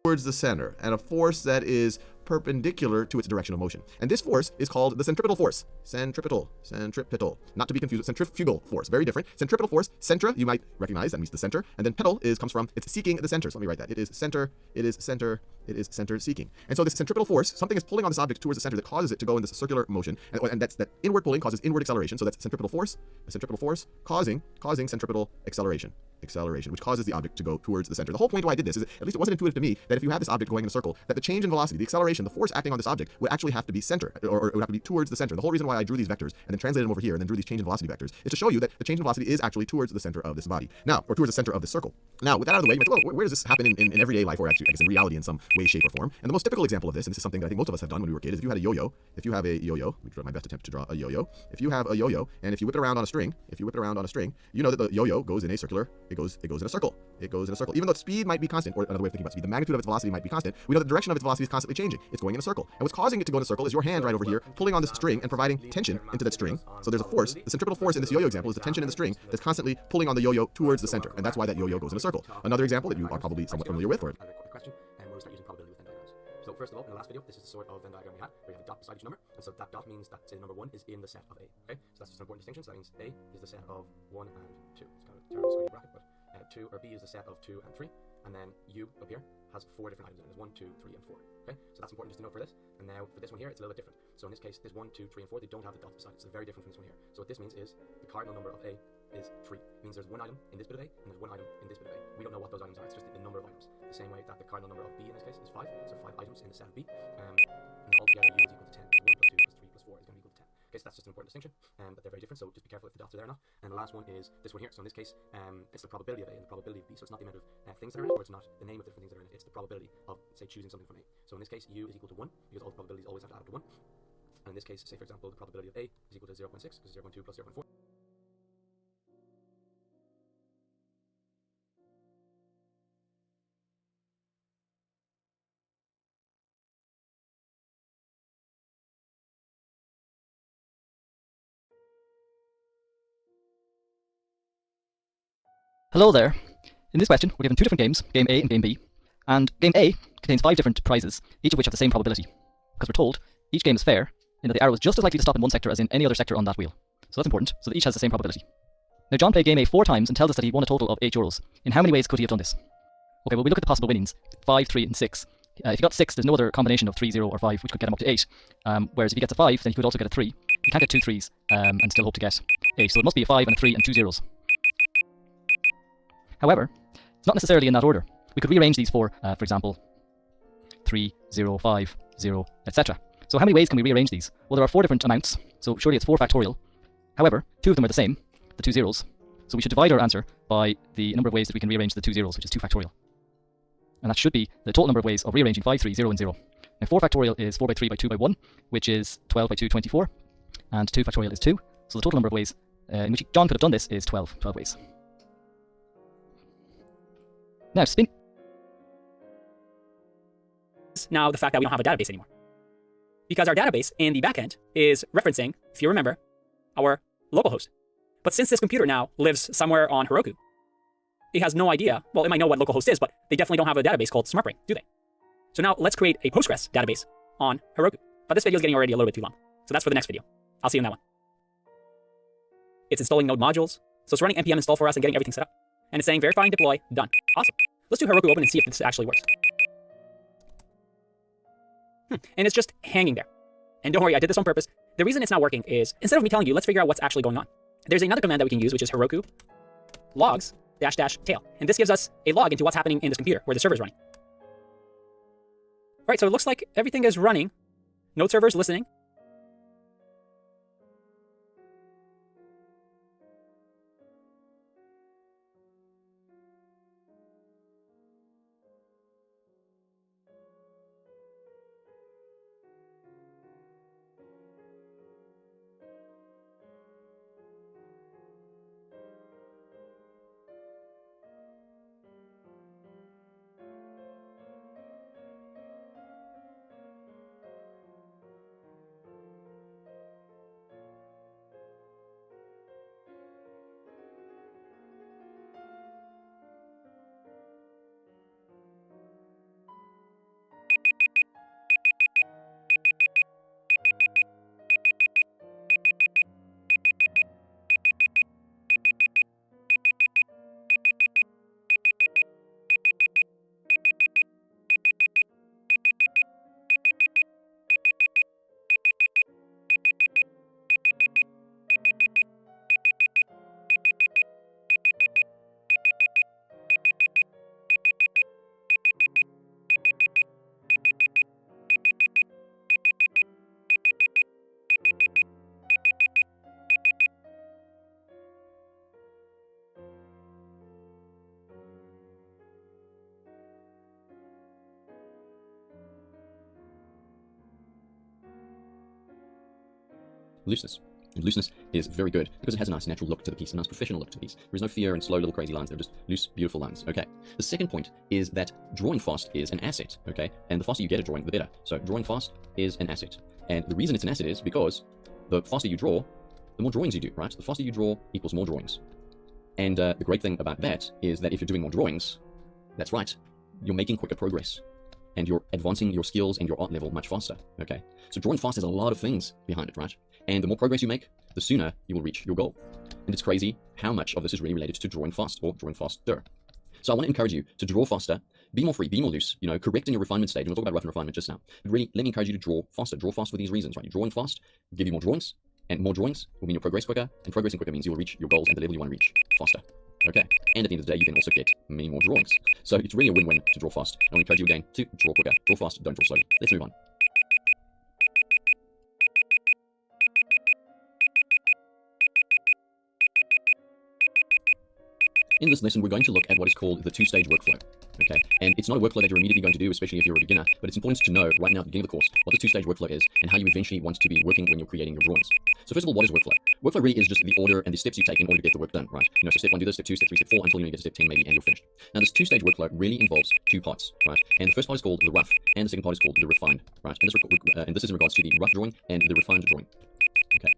towards the center, and a force that is perpendicular to its direction of motion. And this force is called the centripetal force. Centripetal. Not to be confused with centrifugal force. Very different. Centripetal force, centra, you might recognize, that means the center. And then petal comes from, it's seeking the center. So let me write that. It is center seeking. And so this centripetal force, something is pulling on this object towards the center that causes it to go in this circular motion. And that inward pulling causes inward acceleration. So that's centripetal force, causing centripetal acceleration, which causes the object to go towards the center. The whole point why I did this is, at least it wasn't intuitive to me, that if you have this object going in a circle, that the change in velocity, the acceleration, the force acting on this object would actually have to be center, or it would have to be towards the center. The whole reason why I drew these vectors and then translated them over here and then drew these change in velocity vectors is to show you that the change in velocity is actually towards the center of this body. Now, or towards the center of this circle. Now, with that out of the way, you might say, well, where does this happen in everyday life, or actually, I guess, in reality in some way, shape, or form? And the most typical example of this, and this is something that I think most of us have done when we were kids, is if you have a yo-yo, let me try my best attempt to draw a yo-yo. If you have a yo-yo, and if you whip it around on a string, you know that the yo-yo goes in a circular, it goes in a circle. Even though speed might be constant, or another way of thinking about speed, the magnitude of its velocity might be constant, we know the direction of its velocity is constantly changing. It's going in a circle. And what's causing it to go in a circle is your hand right over here pulling on this string and providing tension into that string. So there's a force. The centripetal force in this yo-yo example is the tension in the string that's constantly pulling on the yo-yo towards the center. And that's why that yo-yo goes in a circle. Another example that you are probably somewhat familiar with, or question, and we're going to start using probability with Venn diagrams. So first of all, in the last video, this is the sort of Venn diagram we had, where you have a dot beside each number, and so that dot means that, say, number 1 is in the set of A, okay? So that's just an important distinction, so that means A is the set of 1 and 2. It's kind of terrible square bracket, but 2, or B is the set of 2 and 3, and then U up here has 4 different items in it. There's 1, 2, 3, and 4, okay? So that's important just to note for this, and now for this one here, it's a little bit different. So in this case, there's 1, 2, 3, and 4, they don't have the dot beside it, so they're very different from this one here. So what this means is, the cardinal number of A is 3. It means there's one item in this bit of A, and there's one item in this bit of A. We don't know what those items are, it's just the number of items. The same way that the cardinal number of B in this case is 5, so 5 items in the set of B, and altogether U is equal to 10. 1 plus 2 plus 3 plus 4 is going to be equal to 10. Okay, so that's just an important distinction, but they're very different, so just be careful if the dots are there or not. And the last one is this one here. So in this case, it's the probability of A and the probability of B. So it's not the amount of things that are in it, or it's not the name of the different things that are in it. It's the probability of, say, choosing something from A. So in this case, U is equal to 1, because all the probabilities always have to add up to 1. And in this case, say for example, the probability of A is equal to 0.6, because 0.2 plus 0.4. Hello there. In this question, we're given two different games, Game A and Game B. And Game A contains 5 different prizes, each of which have the same probability. Because we're told each game is fair, in that the arrow is just as likely to stop in one sector as in any other sector on that wheel. So that's important, so that each has the same probability. Now John played Game A 4 times and tells us that he won a total of €8. In how many ways could he have done this? Okay, well we look at the possible winnings, 5, 3 and 6. If he got 6, there's no other combination of 3, 0 or 5 which could get him up to 8. Whereas if he gets a 5, then he could also get a 3. He can't get 2 3s and still hope to get 8. So it must be a 5 and a 3 and 2 zeros. However, it's not necessarily in that order. We could rearrange these for example, 3, 0, 5, 0, etc. So how many ways can we rearrange these? Well, there are 4 different amounts, so surely it's 4 factorial. However, 2 of them are the same, the 2 zeros. So we should divide our answer by the number of ways that we can rearrange the 2 zeros, which is 2 factorial. And that should be the total number of ways of rearranging 5, 3, 0, and 0. Now 4 factorial is 4 by 3 by 2 by 1, which is 12 by 2, 24. And 2 factorial is 2. So the total number of ways in which John could have done this is 12 ways. Now, spin. Now the fact that we don't have a database anymore. Because our database in the backend is referencing, if you remember, our localhost. But since this computer now lives somewhere on Heroku, it has no idea, well, it might know what localhost is, but they definitely don't have a database called SmartBrain, do they? So now let's create a Postgres database on Heroku. But this video is getting already a little bit too long. So that's for the next video. I'll see you in that one. It's installing node modules. So it's running npm install for us and getting everything set up. And it's saying verifying deploy, done. Awesome. Let's do Heroku open and see if this actually works. And it's just hanging there. And don't worry, I did this on purpose. The reason it's not working is, instead of me telling you, let's figure out what's actually going on. There's another command that we can use, which is Heroku logs -- tail. And this gives us a log into what's happening in this computer where the server is running. All right, so it looks like everything is running. Node server is listening. looseness. And looseness is very good because it has a nice natural look to the piece, a nice professional look to the piece. There is no fear and slow little crazy lines. They're just loose, beautiful lines. Okay. The second point is that drawing fast is an asset. Okay. And the faster you get at drawing, the better. So drawing fast is an asset. And the reason it's an asset is because the faster you draw, the more drawings you do, right? The faster you draw equals more drawings. And the great thing about that is that if you're doing more drawings, that's right, you're making quicker progress. And you're advancing your skills and your art level much faster, okay? So drawing fast has a lot of things behind it, right? And the more progress you make, the sooner you will reach your goal. And it's crazy how much of this is really related to drawing fast or drawing faster. So I want to encourage you to draw faster, be more free, be more loose, correct in your refinement stage. And we'll talk about rough and refinement just now. But really, let me encourage you to draw faster. Draw fast for these reasons, right? You're drawing fast, give you more drawings, and more drawings will mean you'll progress quicker, and progressing quicker means you'll reach your goals and the level you want to reach faster. Okay, and at the end of the day, you can also get many more drawings. So it's really a win-win to draw fast. I want to encourage you again to draw quicker. Draw fast, don't draw slowly. Let's move on. In this lesson, we're going to look at what is called the two-stage workflow. Okay, and it's not a workflow that you're immediately going to do, especially if you're a beginner, but it's important to know right now at the beginning of the course what the two-stage workflow is and how you eventually want to be working when you're creating your drawings. So first of all, what is workflow? Workflow really is just the order and the steps you take in order to get the work done, right? So step 1, do this, step 2, step 3, step 4, until you get to step 10 maybe, and you're finished. Now this two-stage workflow really involves two parts, right? And the first part is called the rough, and the second part is called the refined, right? And this is in regards to the rough drawing and the refined drawing. Okay.